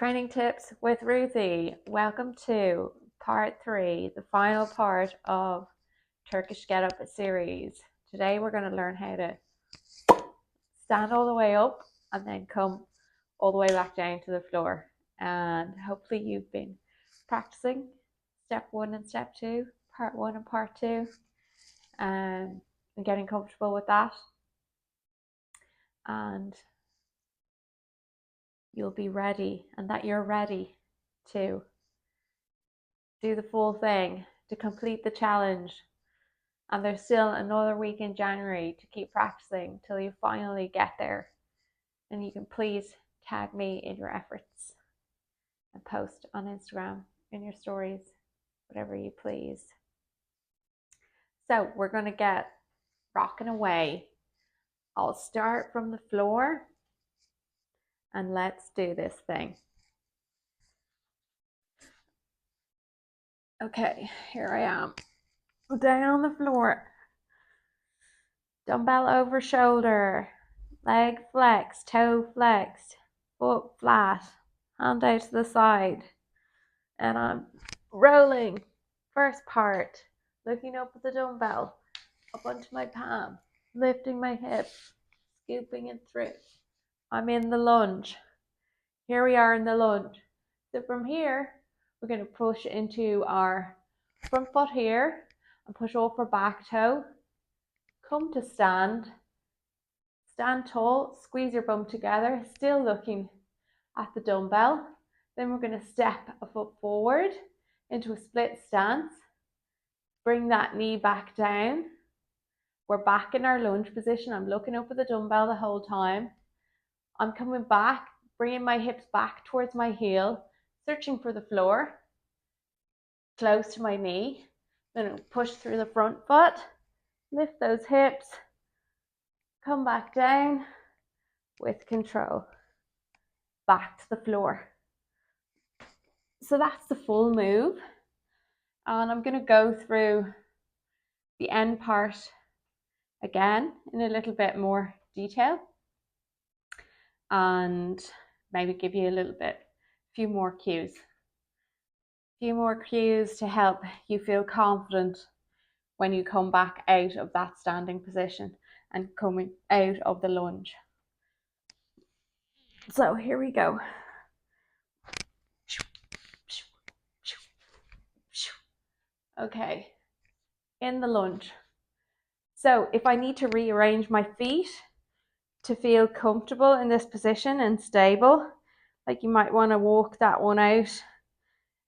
Training tips with Ruthie. Welcome to part 3, the final part of Turkish Get Up series. Today we're going to learn how to stand all the way up and then come all the way back down to the floor. And hopefully you've been practicing step 1 and step 2, part 1 and part 2, and getting comfortable with that. And you'll be ready, and that you're ready to do the full thing, to complete the challenge. And there's still another week in January to keep practicing till you finally get there. And you can please tag me in your efforts and post on Instagram in your stories, whatever you please. So we're going to get rocking away. I'll start from the floor and let's do this thing. Okay, here I am. Down on the floor. Dumbbell over shoulder. Leg flexed, toe flexed, foot flat, hand out to the side. And I'm rolling. First part, looking up at the dumbbell, up onto my palm, lifting my hip, scooping it through. I'm in the lunge. Here we are in the lunge. So from here, we're going to push into our front foot here and push off our back toe. Come to stand. Stand tall, squeeze your bum together, still looking at the dumbbell. Then we're going to step a foot forward into a split stance. Bring that knee back down. We're back in our lunge position. I'm looking up at the dumbbell the whole time. I'm coming back, bringing my hips back towards my heel, searching for the floor, close to my knee. Then push through the front foot, lift those hips, come back down with control, back to the floor. So that's the full move. And I'm going to go through the end part again in a little bit more detail and maybe give you a few more cues to help you feel confident when you come back out of that standing position and coming out of the lunge. So here we go. Okay, in the lunge. So if I need to rearrange my feet to feel comfortable in this position and stable, like you might want to walk that one out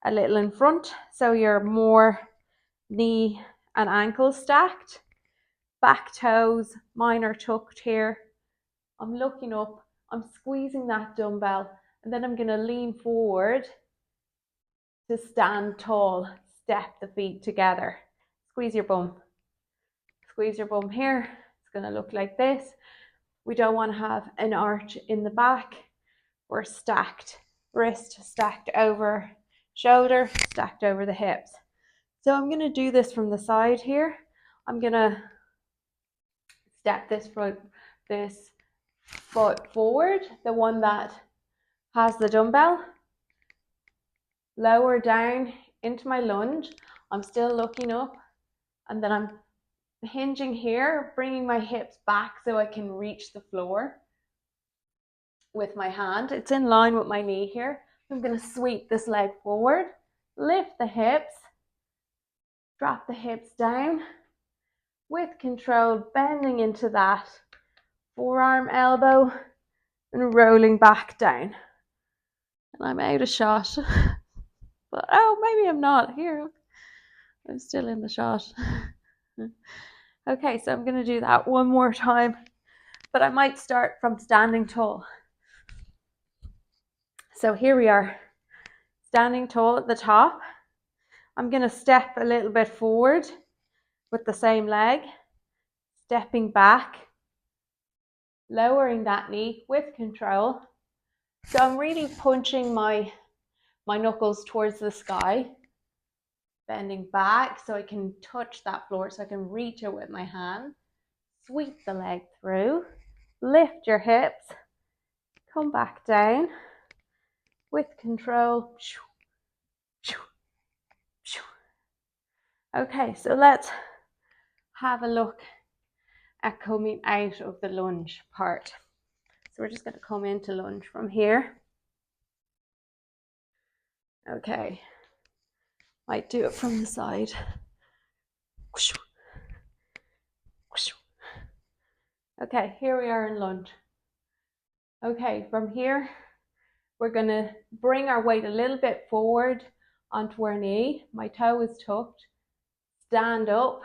a little in front so you're more knee and ankle stacked. Back toes, mine are tucked here. I'm looking up, I'm squeezing that dumbbell, and then I'm going to lean forward to stand tall. Step the feet together. Squeeze your bum. Squeeze your bum here. It's going to look like this. We don't want to have an arch in the back. We're stacked. Wrist stacked over shoulder, stacked over the hips. So I'm going to do this from the side here. I'm going to step this foot forward, the one that has the dumbbell. Lower down into my lunge. I'm still looking up, and then I'm hinging here, bringing my hips back so I can reach the floor with my hand. It's in line with my knee here. I'm going to sweep this leg forward, lift the hips, drop the hips down with control, bending into that forearm elbow and rolling back down. And I'm out of shot. But oh, maybe I'm not. Here, I'm still in the shot. Okay, so I'm going to do that one more time, but I might start from standing tall. So here we are, standing tall at the top. I'm going to step a little bit forward with the same leg, stepping back, lowering that knee with control. So I'm really punching my knuckles towards the sky, bending back so I can touch that floor, so I can reach it with my hand. Sweep the leg through, lift your hips, come back down, with control. Okay, so let's have a look at coming out of the lunge part. So we're just going to come into lunge from here. Okay, might do it from the side. Okay, here we are in lunge. Okay, from here, we're going to bring our weight a little bit forward onto our knee. My toe is tucked. Stand up,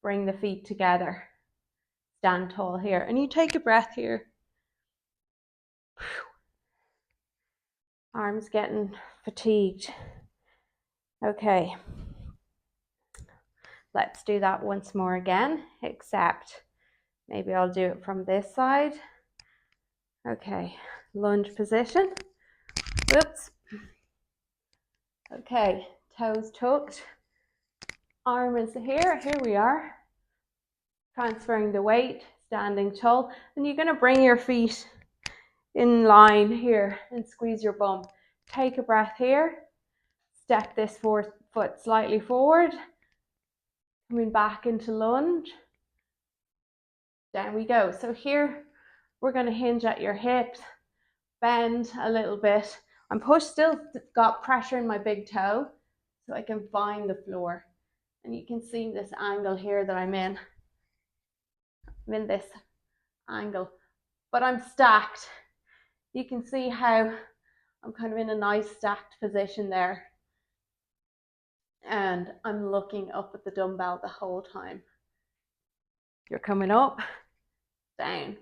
bring the feet together. Stand tall here. And you take a breath here. Arms getting fatigued. Okay. Let's do that once more again, except maybe I'll do it from this side. Okay, lunge position. Whoops. Okay, toes tucked. Arm is here. Here we are. Transferring the weight, standing tall. And you're going to bring your feet in line here and squeeze your bum. Take a breath here. Step this foot slightly forward. Coming back into lunge. Down we go. So here we're going to hinge at your hips. Bend a little bit. I'm still got pressure in my big toe so I can find the floor. And you can see this angle here that I'm in. I'm in this angle, but I'm stacked. You can see how I'm kind of in a nice stacked position there. And I'm looking up at the dumbbell the whole time. You're coming up, down.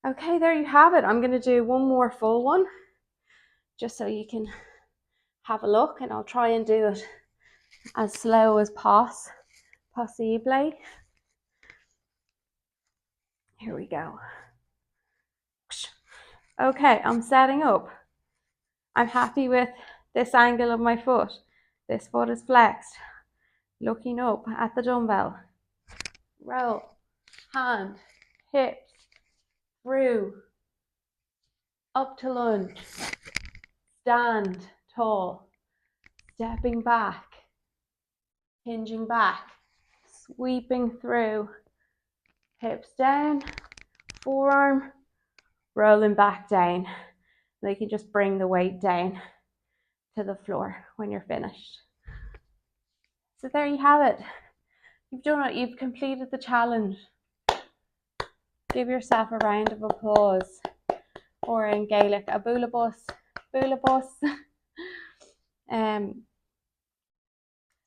Okay, there you have it. I'm going to do one more full one just so you can have a look, and I'll try and do it as slow as possible. Here we go. Okay, I'm setting up. I'm happy with this angle of my foot. This foot is flexed. Looking up at the dumbbell. Roll, hand, hips, through, up to lunge. Stand tall, stepping back, hinging back, sweeping through, hips down, forearm, rolling back down. And you can just bring the weight down to the floor when you're finished. So there you have it. You've done it. You've completed the challenge. Give yourself a round of applause, or in Gaelic, a búlabus.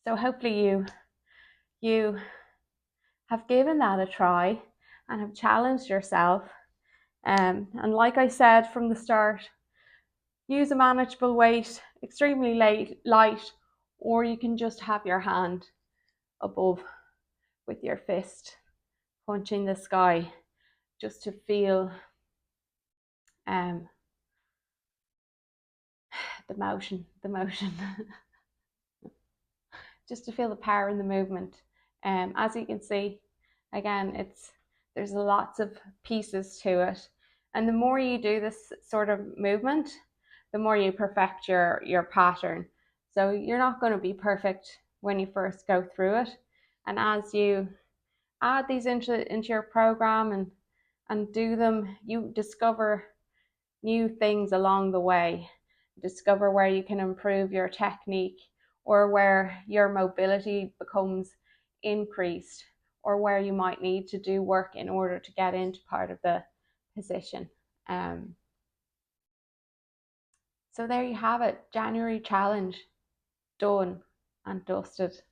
So hopefully you have given that a try and have challenged yourself. And like I said from the start, use a manageable weight, extremely light, or you can just have your hand above with your fist punching the sky, just to feel the motion just to feel the power in the movement. As you can see, again, there's lots of pieces to it, and the more you do this sort of movement, the more you perfect your pattern. So you're not going to be perfect when you first go through it, and as you add these into your program and do them, you discover new things along the way. Discover where you can improve your technique, or where your mobility becomes increased, or where you might need to do work in order to get into part of the position. So there you have it. January challenge done and dusted.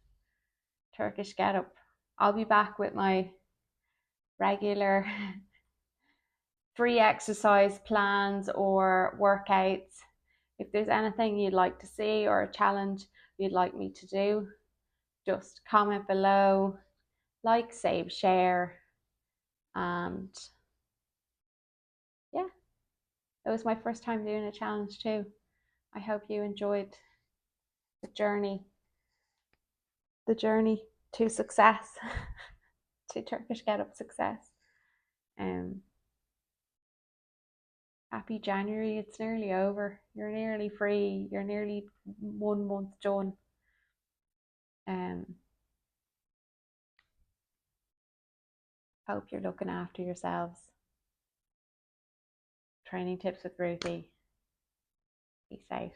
Turkish get up. I'll be back with my regular 3 exercise plans or workouts. If there's anything you'd like to see or a challenge you'd like me to do, just comment below, like, save, share, and yeah, it was my first time doing a challenge too. I hope you enjoyed the journey to success, to Turkish get up success. Happy January. It's nearly over. You're nearly free. You're nearly 1 month done. Hope you're looking after yourselves. Training tips with Ruthie. Peace out.